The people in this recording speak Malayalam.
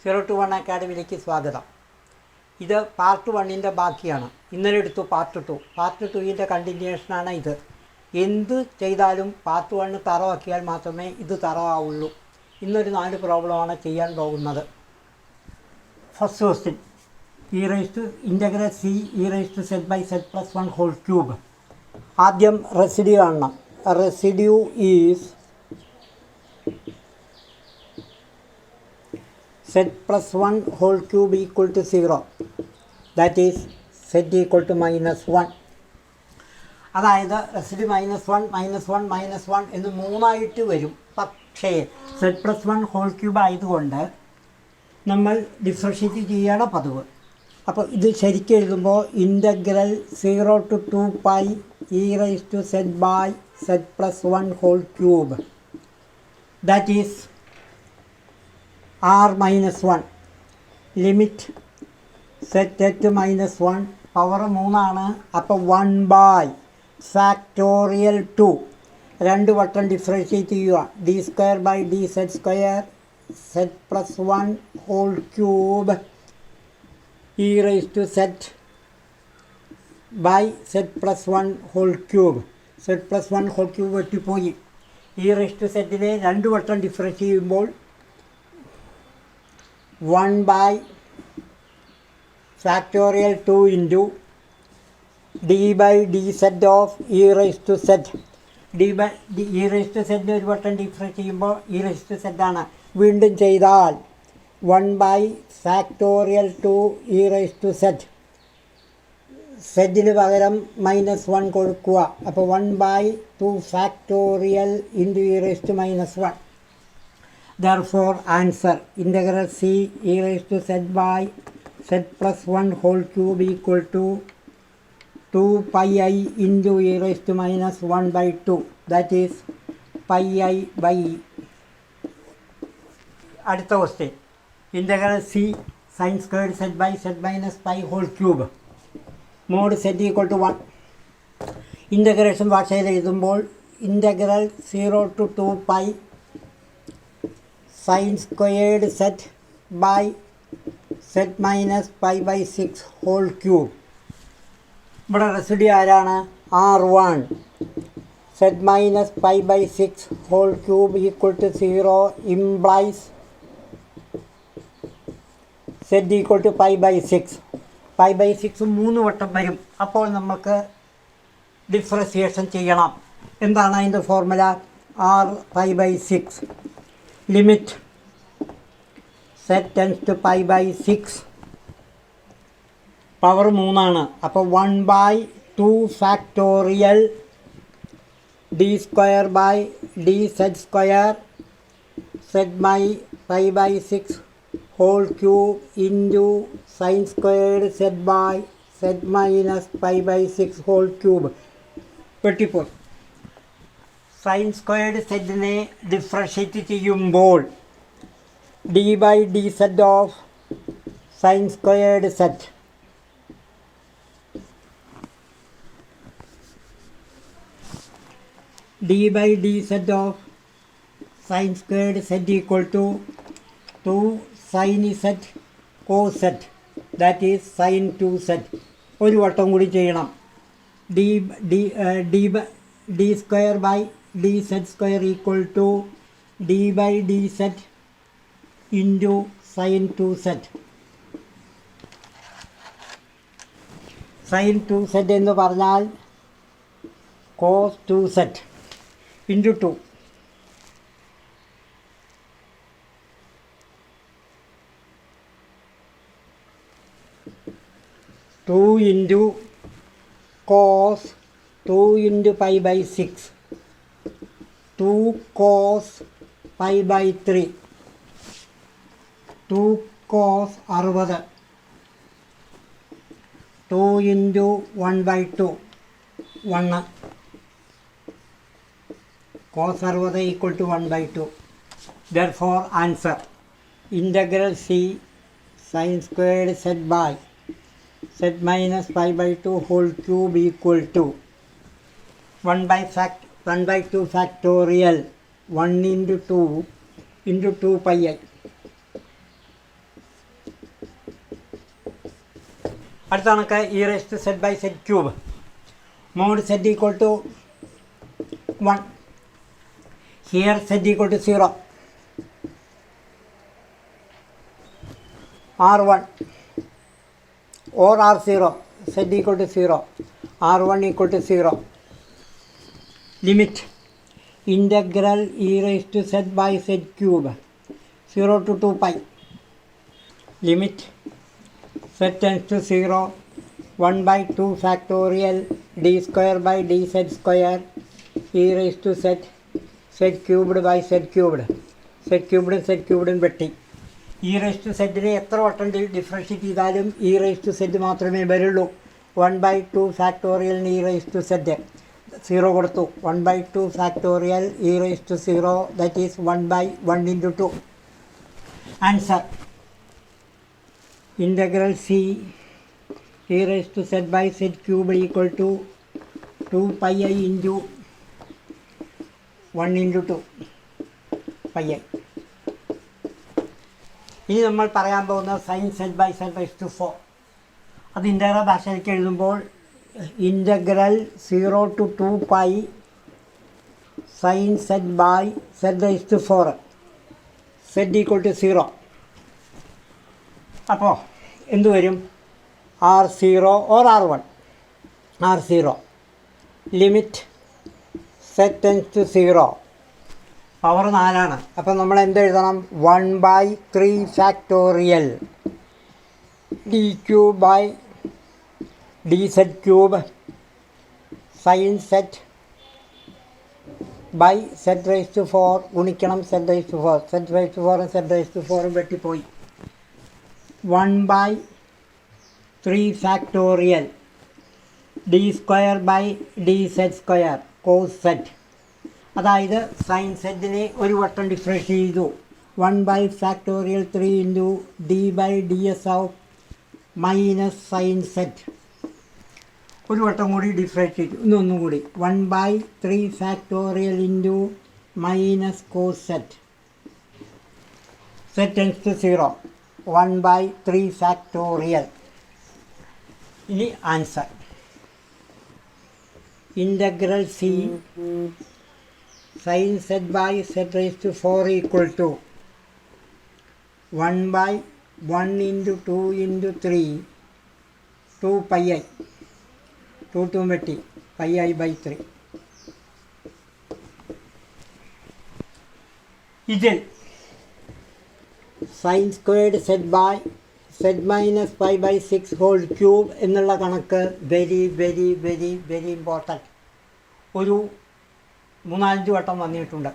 0-1 അക്കാഡമിയിലേക്ക് സ്വാഗതം. ഇത് പാർട്ട് 1ൻ്റെ ബാക്കിയാണ്. ഇന്നലെ എടുത്തു പാർട്ട് 2. പാർട്ട് 2ൻ്റെ കണ്ടിന്യൂഷനാണ് ഇത്. എന്ത് ചെയ്താലും പാർട്ട് 1 തറവാക്കിയാൽ മാത്രമേ ഇത് തറവാവുള്ളൂ. ഇന്നൊരു 4 പ്രോബ്ലമാണ് ചെയ്യാൻ പോകുന്നത്. First question, integral C e⁻z/z+1 ആദ്യം റെസിഡ്യൂ കാണണം. Residue is z+1 equal to 0, that is z equal to -1. അതായത് റെസിഡ്യൂ -1 -1 -1 എന്ന് 3 വരും. പക്ഷേ z+1 ആയതുകൊണ്ട് നമ്മൾ ഡിഫറൻഷ്യേറ്റ് ചെയ്യണം പതിവ്. അപ്പോൾ ഇത് ശരിക്കും എഴുതുമ്പോൾ integral 0 to 2π e⁻z/z+1 that is r-1 limit set at -1 power 3 ആണ്. അപ്പോൾ 1/2 2 വട്ടം ഡിഫറൻഷ്യേറ്റ് ചെയ്യുക. d²/dz² z+1 e⁻z/z+1 z+1 വെട്ടിപ്പോയി. e⁻z-നെ 2 വട്ടം ഡിഫറൻഷ്യേറ്റ് ചെയ്യുമ്പോൾ 1/2 into d/dz of e⁻z. e⁻z ഒരു വട്ടം ഡിഫറൻസ് ചെയ്യുമ്പോൾ e⁻z ആണ്. വീണ്ടും ചെയ്താൽ 1/2 e⁻z. സെഡിന് പകരം -1 കൊടുക്കുക. അപ്പോൾ 1/2 into e⁻1. Therefore, answer integral c e⁻z/z+1 equal to 2πi into e⁻1/2, that is πi/e. അടുത്ത question, integral C sin² z/z-π3 mod z equal to 1. Integration ഭാഷയിൽ എഴുതുമ്പോൾ ഇൻ്റഗ്രൽ 0 to 2π sin² z/z-π/6 ഇവിടെ റെസിഡ്യൂ ആരാണ്? r1 z-π/6 equal to 0 implies z equal to π/6. π/6 3 വട്ടം വരും. അപ്പോൾ നമുക്ക് ഡിഫറൻസിയേഷൻ ചെയ്യണം. എന്താണ് അതിൻ്റെ formula? r π/6 limit z tends to π/6 power 3 ആണ്. അപ്പോൾ 1/2 d²/dz² z/π/6 into sin² z/z-π/6 വെട്ടിപ്പോയി. sin²നെ differentiate ചെയ്യുമ്പോൾ d/dz of sin² z d/dz of sin² z equal to 2 sin z cos z, that is sin 2z. ഒരു വട്ടം കൂടി ചെയ്യണം. d²/dz² equal to d/dz into sin 2z. sin 2z എന്ന് പറഞ്ഞാൽ cos 2z into 2. into cos 2 into π/6 2 cos π/3 2 cos 60 2 into 1/2 1 cos 60 equal to 1/2. Therefore, answer integral c sin² z/z-π/2 equal to 1/2 factorial 1 into 2 into 2πi അടുത്ത കണക്ക് e raise to z by z cube mod z equal to 1. Here z equal to 0. R1 or R0 z equal to 0, R1 equal to 0. Limit integral e raised to z by z cube 0 to 2 pi. Limit z tends to 0, 1 by 2 factorial d square by dz square e raised to z cubed by z cubed. z cubed വെട്ടി. ഇ റൈസ് ടു സെഡിനെ എത്ര വട്ടം ഡിഫറൻഷ്യേറ്റ് ചെയ്താലും ഇ റൈസ് ടു സെഡ് മാത്രമേ വരുള്ളൂ. 1 by 2 ഫാക്ടോറിയലിന് ഇ റൈസ് ടു സെഡ് 0 കൊടുത്തു. 1 by 2 factorial e raise to 0 that is 1 by 1 into 2. Answer integral c e raise to z by z cube equal to 2 pi I into 1 into 2 pi I. ഇനി നമ്മൾ പറയാൻ പോകുന്നത് sine z by z raise to 4. അത് ഇൻ്റഗ്രൽ ഭാഷയിലേക്ക് എഴുതുമ്പോൾ integral 0 to 2 pi sine z by z raise to 4 z equal to 0. അപ്പോൾ എന്ത് വരും? R0 or R1. R0 limit z tends to 0. Power 4 അപ്പം നമ്മൾ എന്ത് എഴുതണം? 1 by 3 factorial d cube by d z cube sine z by z raise to 4 ഗുണിക്കണം z raise to 4. Z raise to 4 z raise to 4 വെട്ടിപ്പോയി. 1 by 3 factorial d square by d z square cos z. അതായത് സൈൻ സെഡിനെ ഒരു വട്ടം ഡിഫറൻഷ്യേറ്റ് ചെയ്തു. 1 by factorial 3 into d by d s of minus sine z. ഒരു വട്ടം കൂടി ഡിഫറൻഷ്യേറ്റ് ഇന്നൊന്നും കൂടി 1 by 3 factorial into minus cos z. Z tends to 0. 1 by 3 factorial. ഇനി answer integral c sin z by z raised to 4 equal to 1 by 1 into 2 into 3 2 pi I 2 2 വെട്ടി pi I by 3. ഇതിൽ sine squared z by z minus 5 by 6 whole cube എന്നുള്ള കണക്ക് very very very very important. ഒരു 3-4 വട്ടം വന്നിട്ടുണ്ട്.